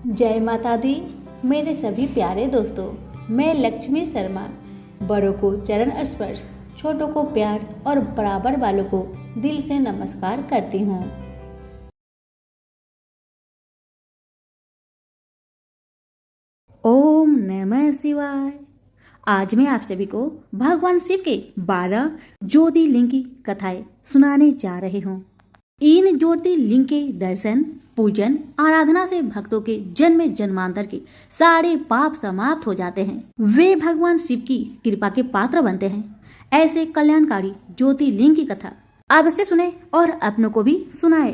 जय माता दी। मेरे सभी प्यारे दोस्तों, मैं लक्ष्मी शर्मा बड़ों को चरण स्पर्श, छोटों को प्यार और बराबर वालों को दिल से नमस्कार करती हूँ। ओम नमः शिवाय। आज मैं आप सभी को भगवान शिव के 12 ज्योतिर्लिंग की कथाएं सुनाने जा रही हूँ। इन ज्योतिर्लिंग के दर्शन, पूजन, आराधना से भक्तों के जन्म जन्मांतर के सारे पाप समाप्त हो जाते हैं। वे भगवान शिव की कृपा के पात्र बनते हैं। ऐसे कल्याणकारी ज्योतिर्लिंग की कथा अवश्य सुने और अपनों को भी सुनाए।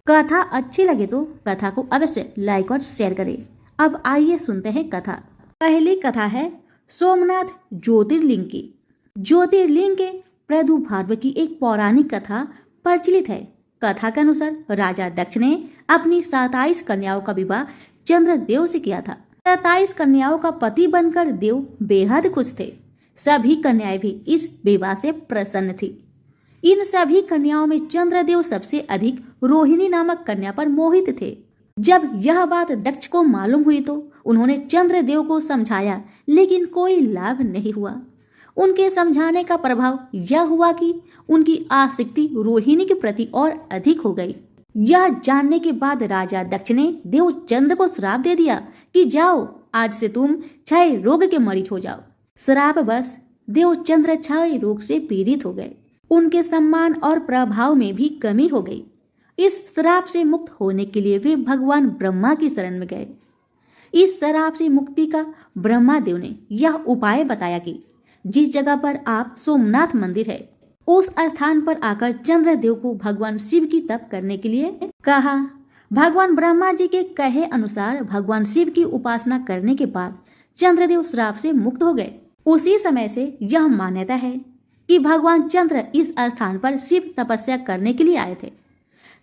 कथा अच्छी लगे तो कथा को अवश्य लाइक और शेयर करें। अब आइए सुनते हैं कथा। पहली कथा है सोमनाथ ज्योतिर्लिंग की। ज्योतिर्लिंग के प्रादुर्भाव की एक पौराणिक कथा प्रचलित है। कथा के अनुसार राजा दक्ष ने अपनी 27 कन्याओं का विवाह चंद्रदेव से किया था। 27 कन्याओं का पति बनकर देव बेहद खुश थे। सभी कन्याएं भी इस विवाह से प्रसन्न थी। इन सभी कन्याओं में चंद्रदेव सबसे अधिक रोहिणी नामक कन्या पर मोहित थे। जब यह बात दक्ष को मालूम हुई तो उन्होंने चंद्रदेव को समझाया, लेकिन कोई लाभ नहीं हुआ। उनके समझाने का प्रभाव यह हुआ कि उनकी आसक्ति रोहिणी के प्रति और अधिक हो गई। यह जानने के बाद राजा दक्ष ने देवचंद्र को श्राप दे दिया कि जाओ, आज से तुम क्षय रोग के मरीज हो जाओ। श्राप बस देवचंद्र क्षय रोग से पीड़ित हो गए। उनके सम्मान और प्रभाव में भी कमी हो गई। इस श्राप से मुक्त होने के लिए वे भगवान ब्रह्मा की शरण में गए। इस श्राप से मुक्ति का ब्रह्मा देव ने यह उपाय बताया कि जिस जगह पर आप सोमनाथ मंदिर है, उस स्थान पर आकर चंद्रदेव को भगवान शिव की तप करने के लिए कहा। भगवान ब्रह्मा जी के कहे अनुसार भगवान शिव की उपासना करने के बाद चंद्रदेव श्राप से मुक्त हो गए। उसी समय से यह मान्यता है कि भगवान चंद्र इस स्थान पर शिव तपस्या करने के लिए आए थे।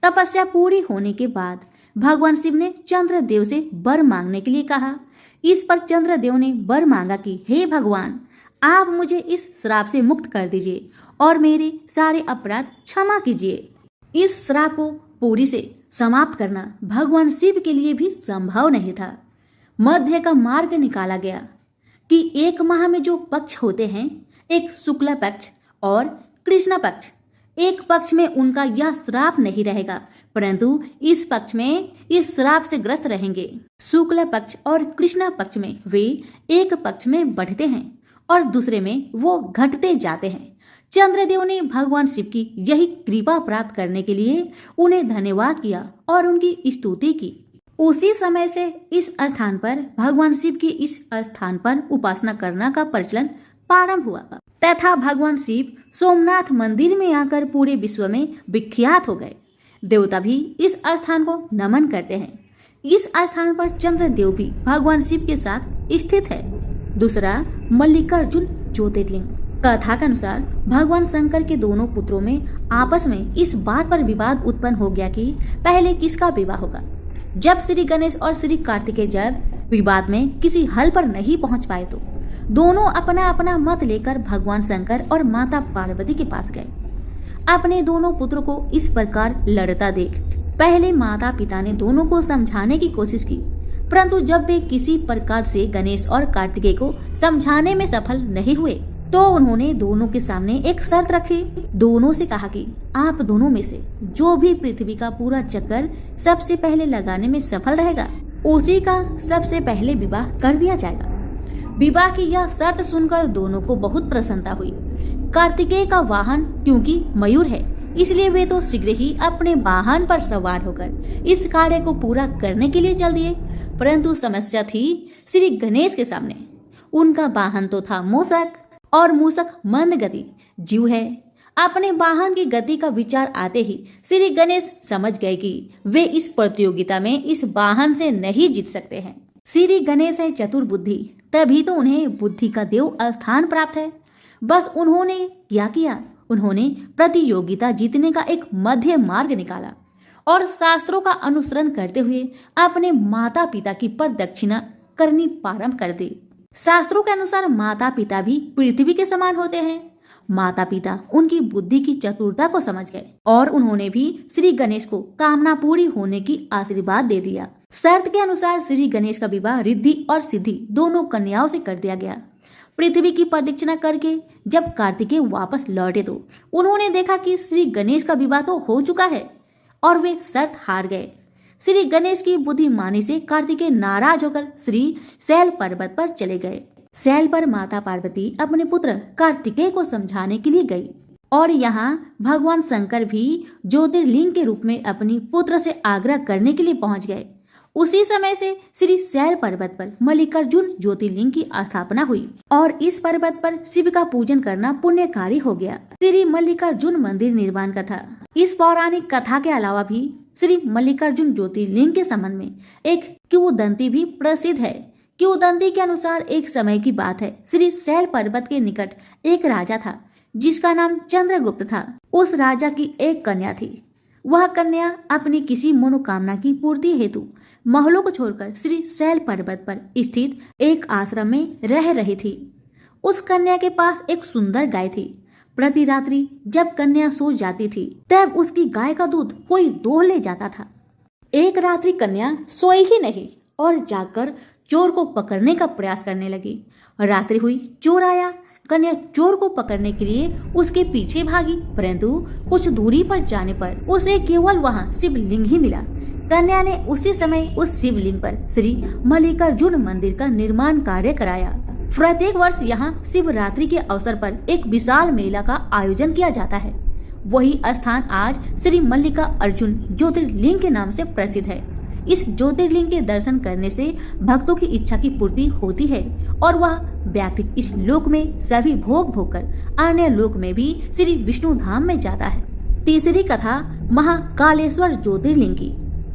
तपस्या पूरी होने के बाद भगवान शिव ने चंद्रदेव से वर मांगने के लिए कहा। इस पर चंद्रदेव ने वर मांगा कि हे भगवान, आप मुझे इस श्राप से मुक्त कर दीजिए और मेरे सारे अपराध क्षमा कीजिए। इस श्राप को पूरी से समाप्त करना भगवान शिव के लिए भी संभव नहीं था। मध्य का मार्ग निकाला गया कि एक माह में जो पक्ष होते हैं, एक शुक्ल पक्ष और कृष्ण पक्ष, एक पक्ष में उनका यह श्राप नहीं रहेगा, परंतु इस पक्ष में इस श्राप से ग्रस्त रहेंगे। शुक्ल पक्ष और कृष्ण पक्ष में वे एक पक्ष में बढ़ते हैं और दूसरे में वो घटते जाते हैं। चंद्रदेव ने भगवान शिव की यही कृपा प्राप्त करने के लिए उन्हें धन्यवाद किया और उनकी स्तुति की। उसी समय से इस स्थान पर भगवान शिव की इस स्थान पर उपासना करना का प्रचलन प्रारंभ हुआ तथा भगवान शिव सोमनाथ मंदिर में आकर पूरे विश्व में विख्यात हो गए। देवता भी इस स्थान को नमन करते हैं। इस स्थान पर चंद्रदेव भी भगवान शिव के साथ स्थित है। दूसरा, मल्लिकार्जुन ज्योतिर्लिंग। कथा के अनुसार भगवान शंकर के दोनों पुत्रों में आपस में इस बात पर विवाद उत्पन्न हो गया कि पहले किसका विवाह होगा। जब श्री गणेश और श्री कार्तिकेय जब विवाद में किसी हल पर नहीं पहुंच पाए तो दोनों अपना अपना मत लेकर भगवान शंकर और माता पार्वती के पास गए। अपने दोनों पुत्रों को इस प्रकार लड़ता देख पहले माता पिता ने दोनों को समझाने की कोशिश की, परंतु जब वे किसी प्रकार से गणेश और कार्तिकेय को समझाने में सफल नहीं हुए तो उन्होंने दोनों के सामने एक शर्त रखी। दोनों से कहा कि आप दोनों में से जो भी पृथ्वी का पूरा चक्कर सबसे पहले लगाने में सफल रहेगा, उसी का सबसे पहले विवाह कर दिया जाएगा। विवाह की यह शर्त सुनकर दोनों को बहुत प्रसन्नता हुई। कार्तिकेय का वाहन क्योंकि मयूर है, इसलिए वे तो शीघ्र ही अपने वाहन पर सवार होकर इस कार्य को पूरा करने के लिए चल दिए। परंतु समस्या थी श्री गणेश के सामने। उनका वाहन तो था मूषक और मूषक मंद गति जीव है। अपने वाहन की गति का विचार आते ही श्री गणेश समझ गए कि वे इस प्रतियोगिता में इस वाहन से नहीं जीत सकते हैं। श्री गणेश है चतुर बुद्धि, तभी तो उन्हें बुद्धि का देव स्थान प्राप्त है। बस उन्होंने क्या किया, उन्होंने प्रतियोगिता जीतने का एक मध्य मार्ग निकाला और शास्त्रों का अनुसरण करते हुए अपने माता पिता की प्रदक्षिणा करनी प्रारंभ कर दी। शास्त्रों के अनुसार माता पिता भी पृथ्वी के समान होते हैं। माता पिता उनकी बुद्धि की चतुरता को समझ गए और उन्होंने भी श्री गणेश को कामना पूरी होने की आशीर्वाद दे दिया। शर्त के अनुसार श्री गणेश का विवाह रिद्धि और सिद्धि दोनों कन्याओं से कर दिया गया। पृथ्वी की प्रदक्षिणा करके जब कार्तिकेय वापस लौटे तो उन्होंने देखा कि श्री गणेश का विवाह तो हो चुका है और वे शर्त हार गए। श्री गणेश की बुद्धिमानी से कार्तिकेय नाराज होकर श्री शैल पर्वत पर चले गए। शैल पर माता पार्वती अपने पुत्र कार्तिकेय को समझाने के लिए गई और यहाँ भगवान शंकर भी ज्योतिर्लिंग के रूप में अपनी पुत्र से आग्रह करने के लिए पहुंच गए। उसी समय से श्री शैल पर्वत पर मल्लिकार्जुन ज्योतिर्लिंग की स्थापना हुई और इस पर्वत पर शिव का पूजन करना पुण्यकारी हो गया। श्री मल्लिकार्जुन मंदिर निर्माण कथा। इस पौराणिक कथा के अलावा भी श्री मल्लिकार्जुन ज्योतिर्लिंग के संबंध में एक किंवदंती भी प्रसिद्ध है। किंवदंती के अनुसार एक समय की बात है, श्री शैल पर्वत के निकट एक राजा था जिसका नाम चंद्रगुप्त था। उस राजा की एक कन्या थी। वह कन्या अपनी किसी मनोकामना की पूर्ति हेतु महलों को छोड़कर श्री शैल पर्वत पर स्थित एक आश्रम में रह रही थी। उस कन्या के पास एक सुंदर गाय थी। प्रति रात्रि जब कन्या सो जाती थी तब उसकी गाय का दूध कोई दोह ले जाता था। एक रात्रि कन्या सोई ही नहीं और जाकर चोर को पकड़ने का प्रयास करने लगी। रात्रि हुई, चोर आया। कन्या चोर को पकड़ने के लिए उसके पीछे भागी, परंतु कुछ दूरी पर जाने पर उसे केवल वहां शिवलिंग ही मिला। कन्या ने उसी समय उस शिवलिंग पर श्री मल्लिकार्जुन मंदिर का निर्माण कार्य कराया। प्रत्येक वर्ष यहाँ शिवरात्रि के अवसर पर एक विशाल मेला का आयोजन किया जाता है। वही स्थान आज श्री मल्लिका अर्जुन ज्योतिर्लिंग के नाम से प्रसिद्ध है। इस ज्योतिर्लिंग के दर्शन करने से भक्तों की इच्छा की पूर्ति होती है और वह व्यक्ति इस लोक में सभी भोग भोगकर अन्य लोक में भी श्री विष्णु धाम में जाता है। तीसरी कथा महाकालेश्वर ज्योतिर्लिंग की।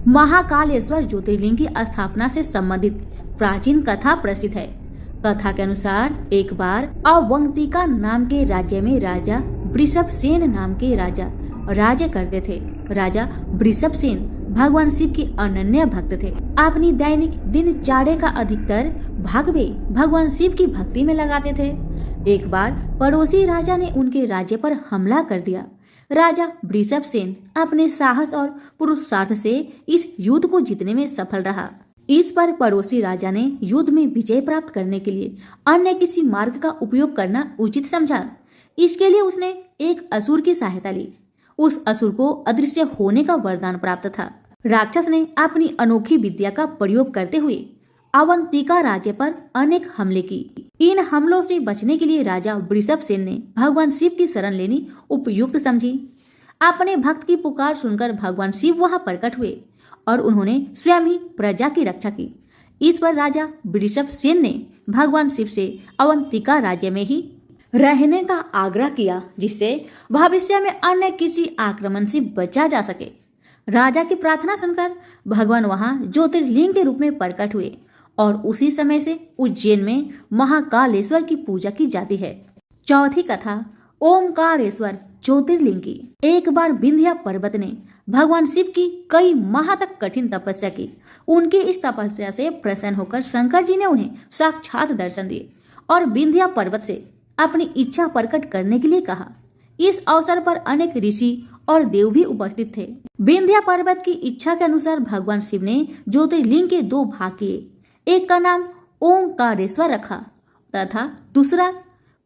महाकालेश्वर ज्योतिर्लिंग की स्थापना से संबंधित प्राचीन कथा प्रसिद्ध है। कथा के अनुसार एक बार अवंतिका नाम के राज्य में राजा वृषभसेन नाम के राजा राज्य करते थे। राजा वृषभसेन भगवान शिव के अनन्य भक्त थे। अपनी दैनिक दिनचर्या का अधिकतर भाग वे भगवान शिव की भक्ति में लगाते थे। एक बार पड़ोसी राजा ने उनके राज्य पर हमला कर दिया। राजा वृषभसेन अपने साहस और पुरुषार्थ से इस युद्ध को जीतने में सफल रहा। इस पर पड़ोसी राजा ने युद्ध में विजय प्राप्त करने के लिए अन्य किसी मार्ग का उपयोग करना उचित समझा। इसके लिए उसने एक असुर की सहायता ली। उस असुर को अदृश्य होने का वरदान प्राप्त था। राक्षस ने अपनी अनोखी विद्या का प्रयोग करते हुए अवंतिका राज्य पर अनेक हमले की। इन हमलों से बचने के लिए राजा वृषभसेन ने भगवान शिव की शरण लेनी उपयुक्त समझी। अपने भक्त की पुकार सुनकर भगवान शिव वहां प्रकट हुए और उन्होंने स्वयं ही प्रजा की रक्षा की। इस पर राजा वृषभसेन ने भगवान शिव से अवंतिका राज्य में ही रहने का आग्रह किया, जिससे भविष्य में अन्य किसी आक्रमण से बचा जा सके। राजा की प्रार्थना सुनकर भगवान वहां ज्योतिर्लिंग के रूप में प्रकट हुए और उसी समय से उज्जैन में महाकालेश्वर की पूजा की जाती है। चौथी कथा ओमकारेश्वर ज्योतिर्लिंग की। एक बार विंध्या पर्वत ने भगवान शिव की कई माह तक कठिन तपस्या की। उनकी इस तपस्या से प्रसन्न होकर शंकर जी ने उन्हें साक्षात दर्शन दिए और विंध्या पर्वत से अपनी इच्छा प्रकट करने के लिए कहा। इस अवसर पर अनेक ऋषि और देव भी उपस्थित थे। विंध्या पर्वत की इच्छा के अनुसार भगवान शिव ने ज्योतिर्लिंग के दो भाग किए। एक का नाम ओमकारेश्वर रखा तथा दूसरा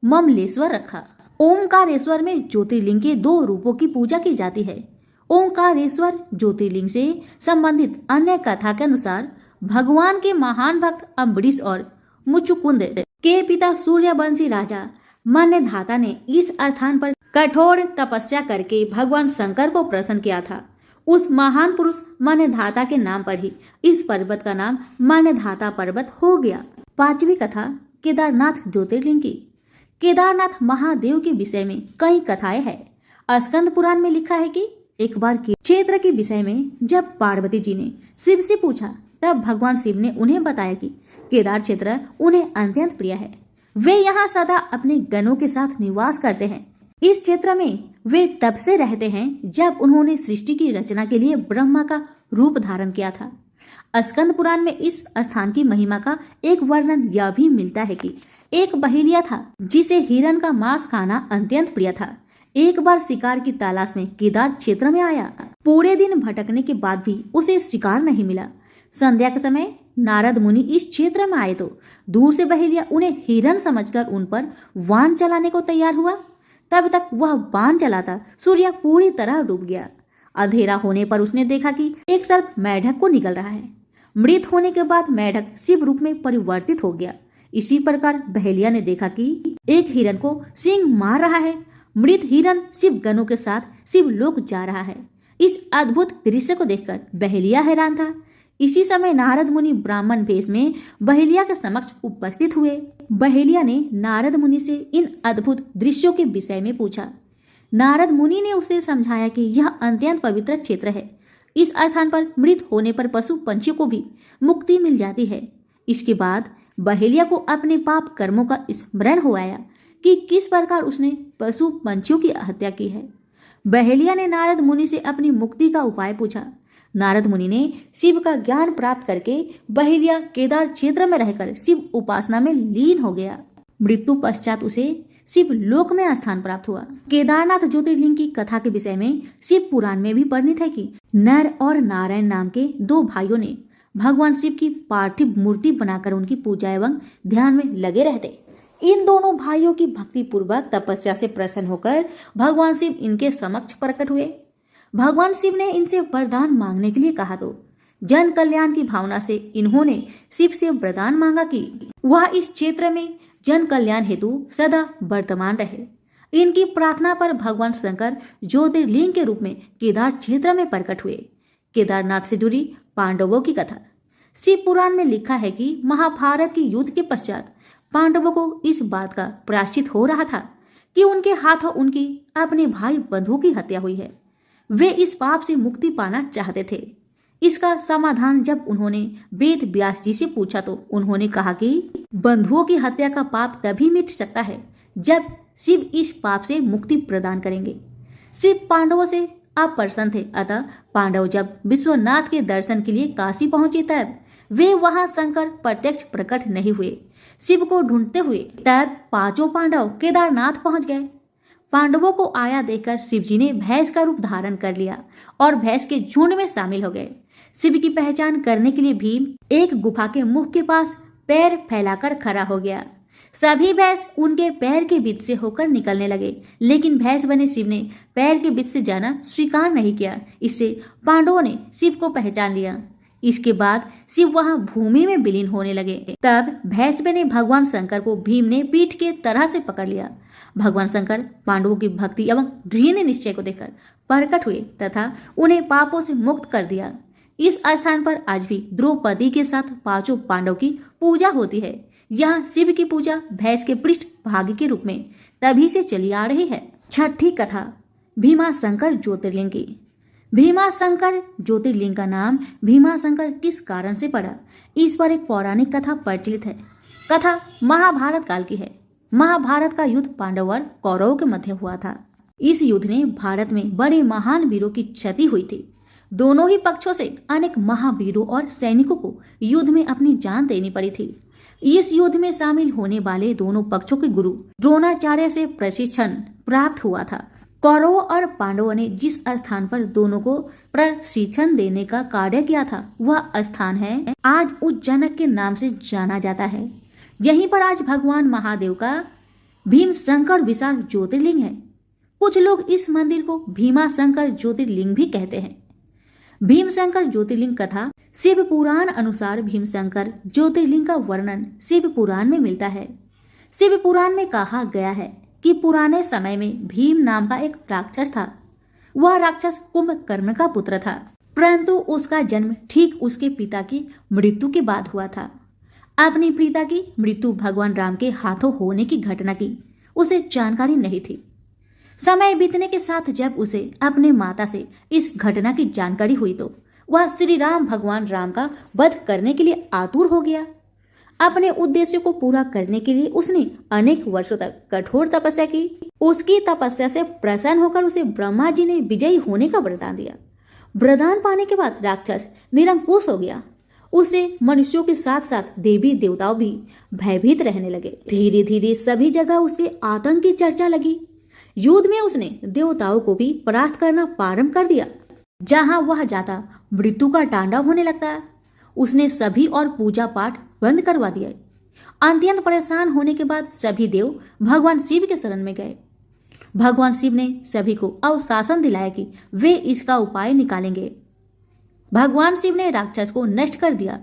ममलेश्वर रखा। ओमकारेश्वर में ज्योतिर्लिंग के दो रूपों की पूजा की जाती है। ओमकारेश्वर ज्योतिर्लिंग से संबंधित अन्य कथा के अनुसार भगवान के महान भक्त अम्बरीश और मुचुकुंद के पिता सूर्यवंशी राजा मन्यधाता ने इस स्थान पर कठोर तपस्या करके भगवान शंकर को प्रसन्न किया था। उस महान पुरुष मन्यधाता के नाम पर ही इस पर्वत का नाम मन्यधाता पर्वत हो गया। पांचवी कथा केदारनाथ ज्योतिर्लिंग की। केदारनाथ महादेव के विषय में कई कथाएं हैं। स्कंद पुराण में लिखा है कि एक बार के क्षेत्र के विषय में जब पार्वती जी ने शिव से पूछा तब भगवान शिव ने उन्हें बताया कि केदार क्षेत्र उन्हें अत्यंत प्रिय है। वे यहाँ सदा अपने गणों के साथ निवास करते हैं। इस क्षेत्र में वे तब से रहते हैं जब उन्होंने सृष्टि की रचना के लिए ब्रह्मा का रूप धारण किया था। स्कंद पुराण में इस स्थान की महिमा का एक वर्णन यह भी मिलता है कि एक बहेलिया था जिसे हिरन का मांस खाना अत्यंत प्रिय था। एक बार शिकार की तलाश में केदार क्षेत्र में आया। पूरे दिन भटकने के बाद भी उसे शिकार नहीं मिला। संध्या के समय नारद मुनि इस क्षेत्र में आए तो दूर से बहेलिया उन्हें हिरन समझकर उन पर बाण चलाने को तैयार हुआ। तब तक वह बाण चलाता सूर्य पूरी तरह डूब गया। अंधेरा होने पर उसने देखा कि एक सर्प मेढक को निगल रहा है। मृत होने के बाद मेढक शिव रूप में परिवर्तित हो गया। इसी प्रकार बहेलिया ने देखा कि एक हिरन को सिंह मार रहा है। मृत हिरन शिव गणों के साथ शिवलोक जा रहा है। इस अद्भुत दृश्य को देखकर बहेलिया हैरान था। इसी समय नारद मुनि ब्राह्मण वेश में बहेलिया के समक्ष उपस्थित हुए। बहेलिया ने नारद मुनि से इन अद्भुत दृश्यों के विषय में पूछा। नारद मुनि ने उसे समझाया कि यह अत्यंत पवित्र क्षेत्र है। इस स्थान पर मृत होने पर पशु पंछियों को भी मुक्ति मिल जाती है। इसके बाद बहेलिया को अपने पाप कर्मों का स्मरण हो आया कि किस प्रकार उसने पशु पंछियों की हत्या की है। बहेलिया ने नारद मुनि से अपनी मुक्ति का उपाय पूछा। नारद मुनि ने शिव का ज्ञान प्राप्त करके बहेलिया केदार क्षेत्र में रहकर शिव उपासना में लीन हो गया। मृत्यु पश्चात उसे शिव लोक में स्थान प्राप्त हुआ। केदारनाथ ज्योतिर्लिंग की कथा के विषय में शिव पुराण में भी वर्णित है कि नर और नारायण नाम के दो भाइयों ने भगवान शिव की पार्थिव मूर्ति बनाकर उनकी पूजा एवं ध्यान में लगे रहते। इन दोनों भाइयों की भक्ति पूर्वक तपस्या से प्रसन्न होकर भगवान शिव इनके समक्ष प्रकट हुए। भगवान शिव ने इनसे वरदान मांगने के लिए कहा तो जन कल्याण की भावना से इन्होंने शिव से वरदान मांगा कि वह इस क्षेत्र में जन कल्याण हेतु सदा वर्तमान रहे। इनकी प्रार्थना पर भगवान शंकर ज्योतिर्लिंग के रूप में केदार क्षेत्र में प्रकट हुए। केदारनाथ से जुड़ी पांडवों की कथा। शिव पुराण में लिखा है कि महाभारत के युद्ध के पश्चात पांडवों को इस बात का प्रायश्चित हो रहा था कि उनके हाथों उनकी अपने भाई बंधुओं की हत्या हुई है। वे इस पाप से मुक्ति पाना चाहते थे। इसका समाधान जब उन्होंने वेद व्यास जी से पूछा तो उन्होंने कहा कि बंधुओं की हत्या का पाप तभी मिट सकता है जब शिव इस पाप से मुक्ति प्रदान करेंगे। शिव पांडवों से अप्रसन्न थे, अतः पांडव जब विश्वनाथ के दर्शन के लिए काशी पहुंचे तब वे वहां शंकर प्रत्यक्ष प्रकट नहीं हुए। शिव को ढूंढते हुए तब पांचों पांडव केदारनाथ पहुंच गए। पांडवों को आया देखकर शिव जी ने भैंस का रूप धारण कर लिया और भैंस के झुंड में शामिल हो गए। शिव की पहचान करने के लिए भीम एक गुफा के मुख के पास पैर फैलाकर खड़ा हो गया। सभी भैंस उनके पैर के बीच से होकर निकलने लगे, लेकिन भैंस बने शिव ने पैर के बीच से जाना स्वीकार नहीं किया। इससे पांडवों ने शिव को पहचान लिया। इसके बाद शिव वहां भूमि में विलीन होने लगे। तब भैंस बने भगवान शंकर को भीम ने पीठ के तरह से पकड़ लिया। भगवान शंकर पांडवों की भक्ति एवं दृढ़ निश्चय को देखकर प्रकट हुए तथा उन्हें पापों से मुक्त कर दिया। इस स्थान पर आज भी द्रौपदी के साथ पांचों पांडव की पूजा होती है। यहाँ शिव की पूजा भैंस के पृष्ठ भाग के रूप में तभी से चली आ रही है। छठी कथा भीमाशंकर ज्योतिर्लिंग की। भीमाशंकर ज्योतिर्लिंग का नाम भीमाशंकर किस कारण से पड़ा, इस पर एक पौराणिक कथा प्रचलित है। कथा महाभारत काल की है। महाभारत का युद्ध पांडव और कौरवों के मध्य हुआ था। इस युद्ध ने भारत में बड़े महान वीरों की क्षति हुई थी। दोनों ही पक्षों से अनेक महावीरों और सैनिकों को युद्ध में अपनी जान देनी पड़ी थी। इस युद्ध में शामिल होने वाले दोनों पक्षों के गुरु द्रोणाचार्य से प्रशिक्षण प्राप्त हुआ था। कौरवों और पांडवों ने जिस स्थान पर दोनों को प्रशिक्षण देने का कार्य किया था वह स्थान है आज उज्जैनक के नाम से जाना जाता है। यहीं पर आज भगवान महादेव का भीमशंकर विशाल ज्योतिर्लिंग है। कुछ लोग इस मंदिर को भीमाशंकर ज्योतिर्लिंग भी कहते हैं। भीमशंकर ज्योतिर्लिंग कथा शिव पुराण अनुसार भीमशंकर ज्योतिर्लिंग का वर्णन शिव पुराण में मिलता है। शिव पुराण में कहा गया है कि पुराने समय में भीम नाम का एक राक्षस था। वह राक्षस कुंभकर्ण का पुत्र था, परंतु उसका जन्म ठीक उसके पिता की मृत्यु के बाद हुआ था। अपने पिता की मृत्यु भगवान राम के हाथों होने की घटना की उसे जानकारी नहीं थी। समय बीतने के साथ जब उसे अपने माता से इस घटना की जानकारी हुई तो वह श्री राम भगवान राम का वध करने के लिए आतुर हो गया। अपने उद्देश्य को पूरा करने के लिए उसने अनेक वर्षों तक कठोर तपस्या की। उसकी तपस्या से प्रसन्न होकर उसे ब्रह्मा जी ने विजयी होने का वरदान दिया। वरदान पाने के बाद राक्षस निरंकुश हो गया। उससे मनुष्यों के साथ साथ देवी देवताओं भी भयभीत रहने लगे। धीरे धीरे सभी जगह उसके आतंक की चर्चा लगी। युद्ध में उसने देवताओं को भी परास्त करना प्रारंभ कर दिया। जहां वह जाता मृत्यु का तांडव होने लगता। उसने सभी और पूजा पाठ बंद करवा दिया। अत्यंत परेशान होने के बाद सभी देव भगवान शिव के शरण में गए। भगवान शिव ने सभी को आश्वासन दिलाया कि वे इसका उपाय निकालेंगे। भगवान शिव ने राक्षस को नष्ट कर दिया।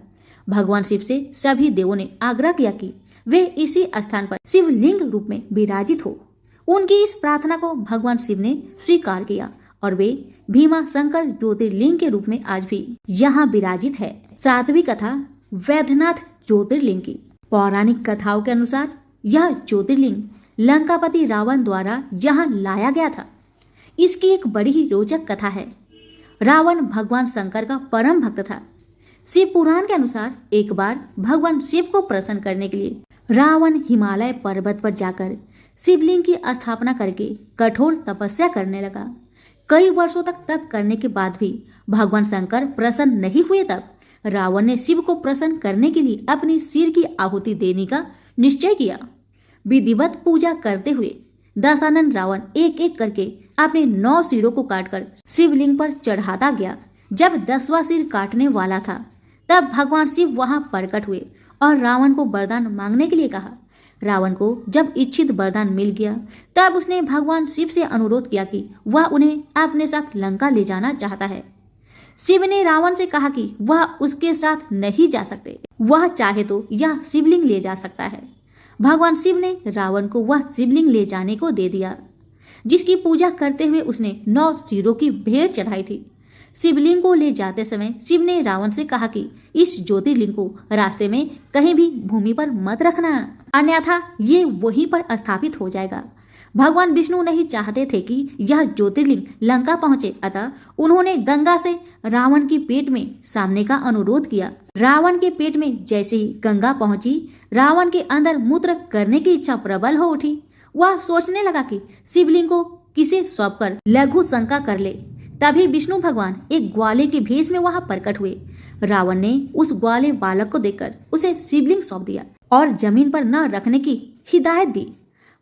भगवान शिव से सभी देवों ने आग्रह किया कि वे इसी स्थान पर शिवलिंग रूप में विराजित हो। उनकी इस प्रार्थना को भगवान शिव ने स्वीकार किया और वे भीमा शंकर ज्योतिर्लिंग के रूप में आज भी यहाँ विराजित है। सातवीं कथा वैद्यनाथ ज्योतिर्लिंग की। पौराणिक कथाओं के अनुसार यह ज्योतिर्लिंग लंकापति रावण द्वारा यहाँ लाया गया था। इसकी एक बड़ी ही रोचक कथा है। रावण भगवान शंकर का परम भक्त था। शिव पुराण के अनुसार एक बार भगवान शिव को प्रसन्न करने के लिए रावण हिमालय पर्वत पर जाकर शिवलिंग की स्थापना करके कठोर तपस्या करने लगा। कई वर्षों तक तप करने के बाद भी भगवान शंकर प्रसन्न नहीं हुए। तब रावण ने शिव को प्रसन्न करने के लिए अपने सिर की आहुति देने का निश्चय किया। विधिवत पूजा करते हुए दशानन रावण एक एक करके अपने 9 सिरों को काटकर शिवलिंग पर चढ़ाता गया। जब 10वां सिर काटने वाला था तब भगवान शिव वहां प्रकट हुए और रावण को वरदान मांगने के लिए कहा। रावण को जब इच्छित वरदान मिल गया तब उसने भगवान शिव से अनुरोध किया कि वह उन्हें अपने साथ लंका ले जाना चाहता है। शिव ने रावण से कहा कि वह उसके साथ नहीं जा सकते, वह चाहे तो यह शिवलिंग ले जा सकता है। भगवान शिव ने रावण को वह शिवलिंग ले जाने को दे दिया, जिसकी पूजा करते हुए उसने 9 सिरों की भेंट चढ़ाई थी। शिवलिंग को ले जाते समय शिव ने रावण से कहा कि इस ज्योतिर्लिंग को रास्ते में कहीं भी भूमि पर मत रखना, अन्यथा ये वहीं पर स्थापित हो जाएगा। भगवान विष्णु नहीं चाहते थे कि यह ज्योतिर्लिंग लंका पहुंचे, अतः उन्होंने गंगा से रावण के पेट में सामने का अनुरोध किया। रावण के पेट में जैसे ही गंगा पहुंची, रावण के अंदर मूत्र करने की इच्छा प्रबल हो उठी। वह सोचने लगा कि शिवलिंग को किसे सौंपकर लघु शंका कर ले। तभी विष्णु भगवान एक ग्वाले के भेष में वहां प्रकट हुए। रावण ने उस ग्वाले बालक को देखकर उसे शिवलिंग सौंप दिया और जमीन पर न रखने की हिदायत दी।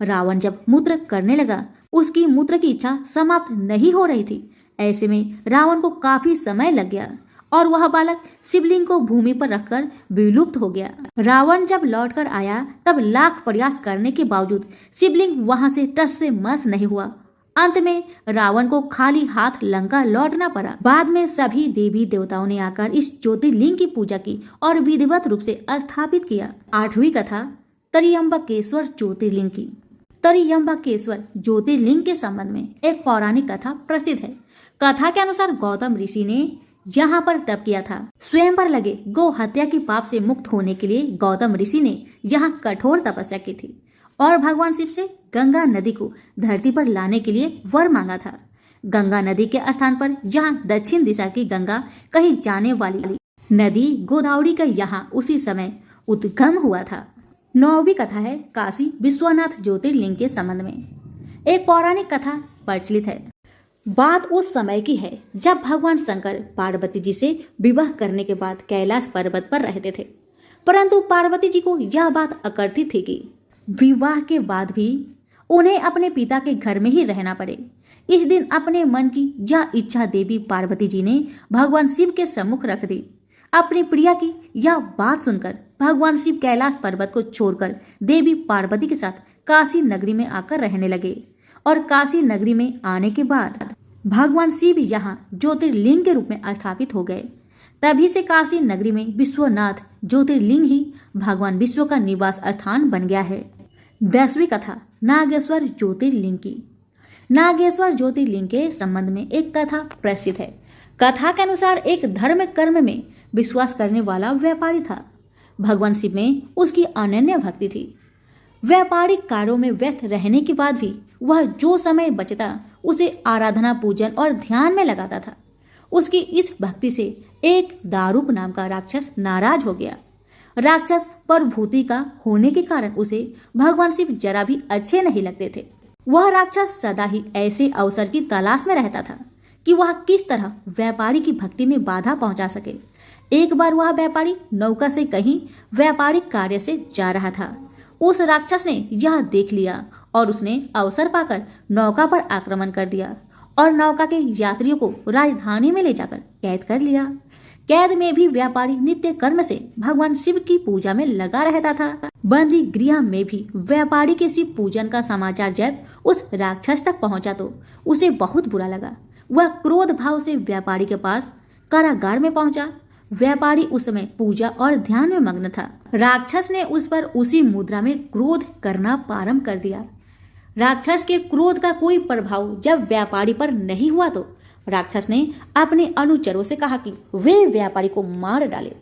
रावण जब मूत्र करने लगा, उसकी मूत्र की इच्छा समाप्त नहीं हो रही थी। ऐसे में रावण को काफी समय लग गया और वह बालक शिवलिंग को भूमि पर रखकर विलुप्त हो गया। रावण जब लौटकर आया तब लाख प्रयास करने के बावजूद शिवलिंग वहां से टस से मस नहीं हुआ। अंत में रावण को खाली हाथ लंका लौटना पड़ा। बाद में सभी देवी देवताओं ने आकर इस ज्योतिर्लिंग की पूजा की और विधिवत रूप से स्थापित किया। 8वीं कथा त्र्यंबकेश्वर ज्योतिर्लिंग की। त्र्यंबकेश्वर ज्योतिर्लिंग के संबंध में एक पौराणिक कथा प्रसिद्ध है। कथा के अनुसार गौतम ऋषि ने यहाँ पर तप किया था। स्वयं पर लगे गौ हत्या के पाप से मुक्त होने के लिए गौतम ऋषि ने यहाँ कठोर तपस्या की थी और भगवान शिव से गंगा नदी को धरती पर लाने के लिए वर मांगा था। गंगा नदी के स्थान पर जहाँ दक्षिण दिशा की गंगा कहीं जाने वाली नदी गोदावरी का यहाँ उसी समय उद्गम हुआ था। 9वीं कथा है काशी विश्वनाथ ज्योतिर्लिंग के संबंध में। एक पौराणिक कथा प्रचलित है। बात उस समय की है जब भगवान शंकर पार्वती जी से विवाह करने के बाद कैलाश पर्वत पर रहते थे, परंतु पार्वती जी को यह बात अकर्थित थी कि विवाह के बाद भी उन्हें अपने पिता के घर में ही रहना पड़े। इस दिन अपने मन की यह इच्छा देवी पार्वती जी ने भगवान शिव के सम्मुख रख दी। अपनी प्रिया की यह बात सुनकर भगवान शिव कैलाश पर्वत को छोड़कर देवी पार्वती के साथ काशी नगरी में आकर रहने लगे और काशी नगरी में आने के बाद भगवान शिव यहाँ ज्योतिर्लिंग के रूप में स्थापित हो गए। तभी से काशी नगरी में विश्वनाथ ज्योतिर्लिंग ही भगवान विश्व का निवास स्थान बन गया है। 10वीं कथा नागेश्वर ज्योतिर्लिंग की। नागेश्वर ज्योतिर्लिंग के संबंध में एक कथा प्रसिद्ध है। कथा के अनुसार एक धर्म कर्म में विश्वास करने वाला व्यापारी था। भगवान शिव में उसकी अनन्य भक्ति थी। व्यापारिक कार्यों में व्यस्त रहने के बाद भी वह जो समय बचता उसे आराधना, पूजन और ध्यान में लगाता था। उसकी इस भक्ति से एक दारूप नाम का राक्षस नाराज हो गया। राक्षस परभूति का होने के कारण उसे भगवान शिव जरा भी अच्छे नहीं लगते थे। वह राक्षस सदा ही ऐसे अवसर की तलाश में रहता था कि वह किस तरह व्यापारी की भक्ति में बाधा पहुंचा सके। एक बार वह व्यापारी नौका से कहीं व्यापारिक कार्य से जा रहा था। उस राक्षस ने यह देख लिया और उसने अवसर पाकर नौका पर आक्रमण कर दिया और नौका के यात्रियों को राजधानी में ले जाकर कैद कर लिया। कैद में भी व्यापारी नित्य कर्म से भगवान शिव की पूजा में लगा रहता था। बंदी गृह में भी व्यापारी के शिव पूजन का समाचार जब उस राक्षस तक पहुंचा तो उसे बहुत बुरा लगा। वह क्रोध भाव से व्यापारी के पास कारागार में पहुंचा। व्यापारी उस समय पूजा और ध्यान में मग्न था। राक्षस ने उस पर उसी मुद्रा में क्रोध करना प्रारंभ कर दिया। राक्षस के क्रोध का कोई प्रभाव जब व्यापारी पर नहीं हुआ तो राक्षस ने अपने अनुचरों से कहा कि वे व्यापारी को मार डाले।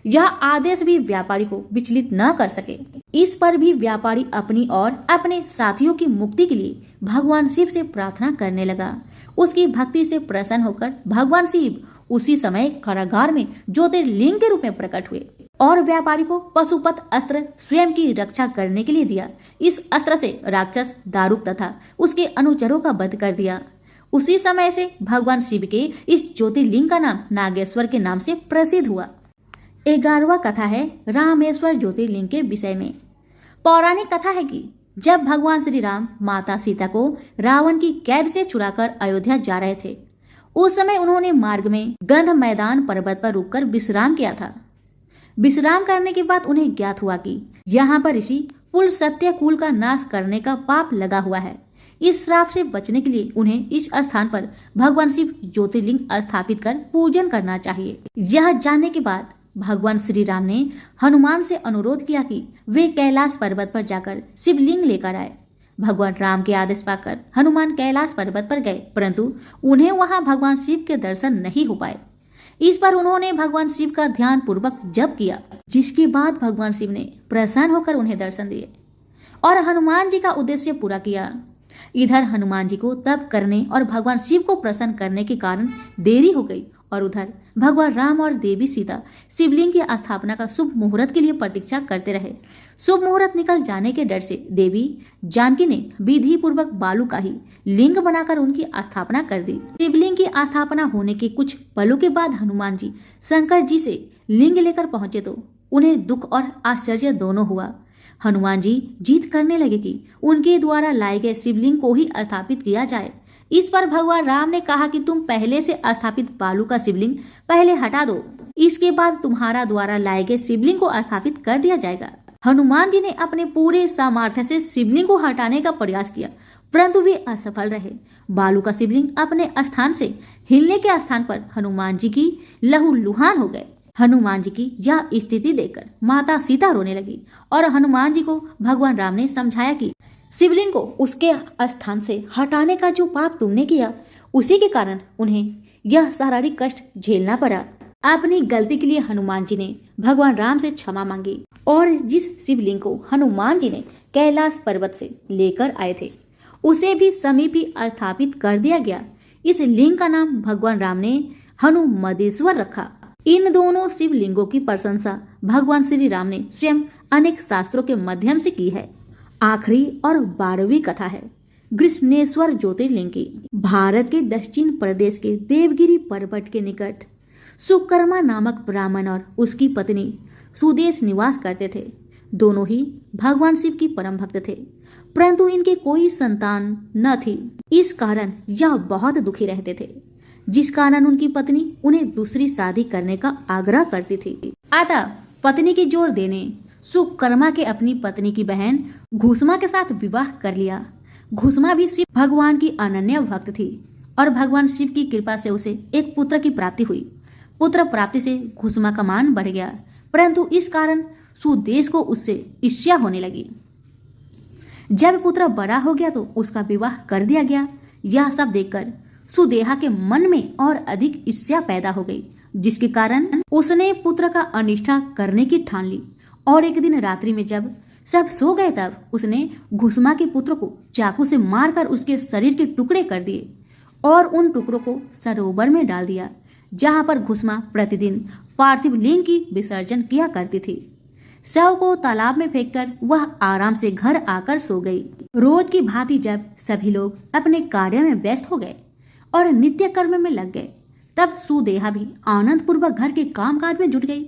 यह आदेश भी व्यापारी को विचलित न कर सके। इस पर भी व्यापारी अपनी और अपने साथियों की मुक्ति के लिए भगवान शिव से प्रार्थना करने लगा। उसकी भक्ति से प्रसन्न होकर भगवान शिव उसी समय कारागार में ज्योतिर्लिंग के रूप में प्रकट हुए और व्यापारी को पशुपत अस्त्र स्वयं की रक्षा करने के लिए दिया। इस अस्त्र से राक्षस दारुक तथा उसके अनुचरों का वध कर दिया। उसी समय से भगवान शिव के इस ज्योतिर्लिंग का नाम नागेश्वर के नाम से प्रसिद्ध हुआ। 11वां कथा है रामेश्वर ज्योतिर्लिंग के विषय में। पौराणिक कथा है कि जब भगवान श्री राम माता सीता को रावण की कैद से छुड़ाकर अयोध्या जा रहे थे, उस समय उन्होंने मार्ग में गंध मैदान पर्वत पर रुककर विश्राम किया था। विश्राम करने के बाद उन्हें ज्ञात हुआ कि यहाँ पर ऋषि पुल सत्यकुल का नाश करने का पाप लगा हुआ है। इस श्राप से बचने के लिए उन्हें इस स्थान पर भगवान शिव ज्योतिर्लिंग स्थापित कर पूजन करना चाहिए। यह जानने के बाद भगवान श्री राम ने हनुमान से अनुरोध किया कि वे कैलाश पर्वत पर जाकर शिवलिंग लेकर आए। भगवान राम के आदेश पाकर हनुमान कैलाश पर्वत पर गए, परंतु उन्हें वहां भगवान शिव के दर्शन नहीं हो पाए। इस पर उन्होंने भगवान शिव का ध्यान पूर्वक जप किया, जिसके बाद भगवान शिव ने प्रसन्न होकर उन्हें दर्शन दिए और हनुमान जी का उद्देश्य पूरा किया। इधर हनुमान जी को तप करने और भगवान शिव को प्रसन्न करने के कारण देरी हो गई और उधर भगवान राम और देवी सीता शिवलिंग की स्थापना का शुभ मुहूर्त के लिए प्रतीक्षा करते रहे। शुभ मुहूर्त निकल जाने के डर से देवी जानकी ने विधि पूर्वक बालू का ही लिंग बनाकर उनकी स्थापना कर दी। शिवलिंग की स्थापना होने के कुछ पलों के बाद हनुमान जी शंकर जी से लिंग लेकर पहुंचे तो उन्हें दुख और आश्चर्य दोनों हुआ। हनुमान जी जिद करने लगे कि उनके द्वारा लाए गए शिवलिंग को ही स्थापित किया जाए। इस पर भगवान राम ने कहा कि तुम पहले से स्थापित बालू का शिवलिंग पहले हटा दो, इसके बाद तुम्हारा द्वारा लाए गए शिवलिंग को स्थापित कर दिया जाएगा। हनुमान जी ने अपने पूरे सामर्थ्य से शिवलिंग को हटाने का प्रयास किया, परंतु वे असफल रहे। बालू का शिवलिंग अपने स्थान से हिलने के स्थान पर हनुमान जी की लहूलुहान हो गए। हनुमान जी की यह स्थिति देखकर माता सीता रोने लगी और हनुमान जी को भगवान राम ने समझाया कि शिवलिंग को उसके स्थान से हटाने का जो पाप तुमने किया, उसी के कारण उन्हें यह शारीरिक कष्ट झेलना पड़ा। अपनी गलती के लिए हनुमान जी ने भगवान राम से क्षमा मांगी और जिस शिवलिंग को हनुमान जी ने कैलाश पर्वत से लेकर आए थे, उसे भी समीप ही स्थापित कर दिया गया। इस लिंग का नाम भगवान राम ने हनुमदेश्वर रखा। इन दोनों शिवलिंगों की प्रशंसा भगवान श्री राम ने स्वयं अनेक शास्त्रों के माध्यम से की है। आखिरी और 12वीं कथा है कृष्णेश्वर ज्योतिर्लिंग की। भारत के दक्षिण प्रदेश के देवगिरी पर्वत के निकट सुकर्मा नामक ब्राह्मण और उसकी पत्नी सुदेश निवास करते थे। दोनों ही भगवान शिव की परम भक्त थे, परंतु इनके कोई संतान न थी। इस कारण यह बहुत दुखी रहते थे, जिस कारण उनकी पत्नी उन्हें दूसरी शादी करने का आग्रह करती थी। अतः पत्नी की जोर देने सुकर्मा के अपनी पत्नी की बहन घुसमा के साथ विवाह कर लिया। घुसमा भी शिव भगवान की अनन्य भक्त थी और भगवान शिव की कृपा से उसे एक पुत्र की प्राप्ति हुई। पुत्र प्राप्ति से घुसमा का मान बढ़ गया, परंतु इस कारण सुदेश को उससे ईर्ष्या होने लगी। जब पुत्र बड़ा हो गया तो उसका विवाह कर दिया गया। यह सब देखकर सुदेहा के मन में और अधिक ईर्ष्या पैदा हो गई, जिसके कारण उसने पुत्र का अनिष्ठा करने की ठान ली और एक दिन रात्रि में जब सब सो गए तब उसने घुसमा के पुत्र को चाकू से मारकर उसके शरीर के टुकड़े कर दिए और उन टुकड़ों को सरोवर में डाल दिया, जहां पर घुसमा प्रतिदिन पार्थिव लिंग की विसर्जन किया करती थी। शव को तालाब में फेंककर वह आराम से घर आकर सो गई। रोज की भांति जब सभी लोग अपने कार्य में व्यस्त हो गए और नित्य कर्म में लग गए, तब सुदेहा भी आनंद पूर्वक घर के कामकाज में जुट गई।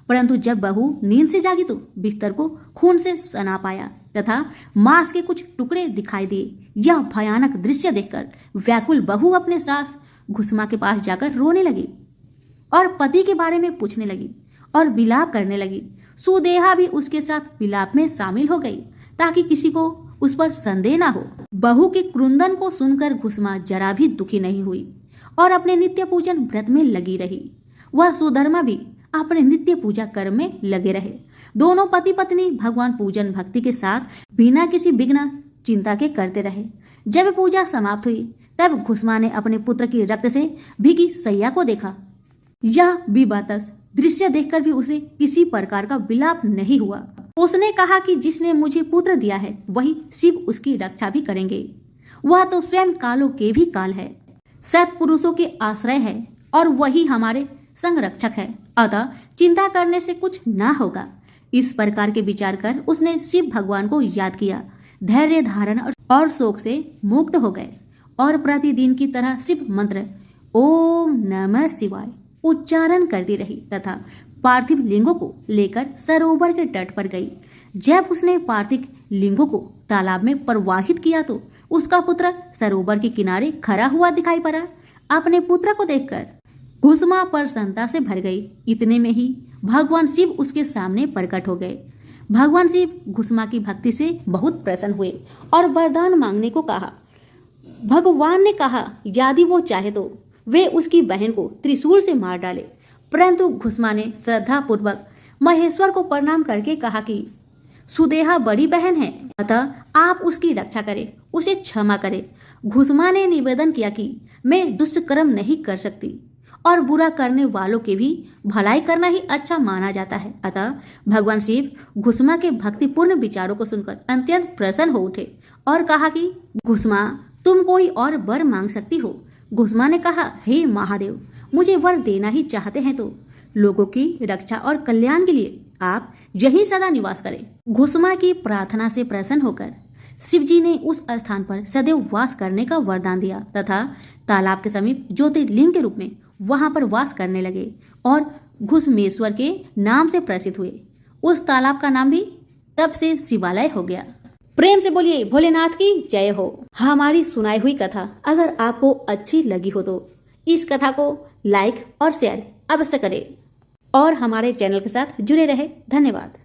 परंतु जब बहू नींद से जागी तो बिस्तर को खून से सना पाया तथा मांस के कुछ टुकड़े दिखाई दिए। यह भयानक दृश्य देखकर व्याकुल बहू अपने सास घुसमा के पास जाकर रोने लगी और पति के बारे में पूछने लगी और विलाप करने लगी। सुदेहा भी उसके साथ विलाप में शामिल हो गई ताकि किसी को उस पर संदेह न हो। बहू के क्रुंदन को सुनकर घुसमा जरा भी दुखी नहीं हुई और अपने नित्य पूजन व्रत में लगी रही। वह सुधर्मा भी अपने नित्य पूजा कर्म में लगे रहे। दोनों पति पत्नी भगवान पूजन भक्ति के साथ बिना किसी विघ्न चिंता के करते रहे। जब पूजा समाप्त हुई तब घुसमा ने अपने पुत्र की रक्त से भीगी सैया को देखा। यह विभत्स दृश्य देखकर भी उसे किसी प्रकार का विलाप नहीं हुआ। उसने कहा कि जिसने मुझे पुत्र दिया है वही शिव उसकी रक्षा भी करेंगे। वह तो स्वयं कालों के भी काल है, सत्पुरुषों के आश्रय है और वही हमारे संरक्षक है, अतः चिंता करने से कुछ न होगा। इस प्रकार के विचार कर उसने शिव भगवान को याद किया, धैर्य धारण और शोक से मुक्त हो गए और प्रतिदिन की तरह शिव मंत्र ओम नमः शिवाय उच्चारण करती रही तथा पार्थिव लिंगों को लेकर सरोवर के तट पर गई। जब उसने पार्थिव लिंगों को तालाब में प्रवाहित किया तो उसका पुत्र सरोवर के किनारे खड़ा हुआ दिखाई पड़ा। अपने पुत्र को देखकर घुसमा प्रसन्नता से भर गई। इतने में ही भगवान शिव उसके सामने प्रकट हो गए। भगवान शिव घुसमा की भक्ति से बहुत प्रसन्न हुए और वरदान मांगने को कहा। भगवान ने कहा यदि वो चाहे तो वे उसकी बहन को त्रिशूल से मार डाले। परंतु घुसमा ने श्रद्धा पूर्वक महेश्वर को प्रणाम करके कहा कि सुदेहा बड़ी बहन है, अतः आप उसकी रक्षा करें, उसे क्षमा करें। घुसमा ने निवेदन किया कि मैं दुष्कर्म नहीं कर सकती और बुरा करने वालों के भी भलाई करना ही अच्छा माना जाता है। अतः भगवान शिव घुसमा के भक्तिपूर्ण विचारों को सुनकर अत्यंत प्रसन्न हो उठे और कहा कि घुसमा तुम कोई और वर मांग सकती हो। घुसमा ने कहा हे महादेव, मुझे वर देना ही चाहते हैं तो लोगों की रक्षा और कल्याण के लिए आप यहीं सदा निवास करें। घुसमा की प्रार्थना से प्रसन्न होकर शिवजी ने उस स्थान पर सदैव वास करने का वरदान दिया तथा तालाब के समीप ज्योतिर्लिंग के रूप में वहां पर वास करने लगे और घुसमेश्वर के नाम से प्रसिद्ध हुए। उस तालाब का नाम भी तब से शिवालय हो गया। प्रेम से बोलिए भोलेनाथ की जय हो। हमारी सुनाई हुई कथा अगर आपको अच्छी लगी हो तो इस कथा को लाइक और शेयर अवश्य करें और हमारे चैनल के साथ जुड़े रहे। धन्यवाद।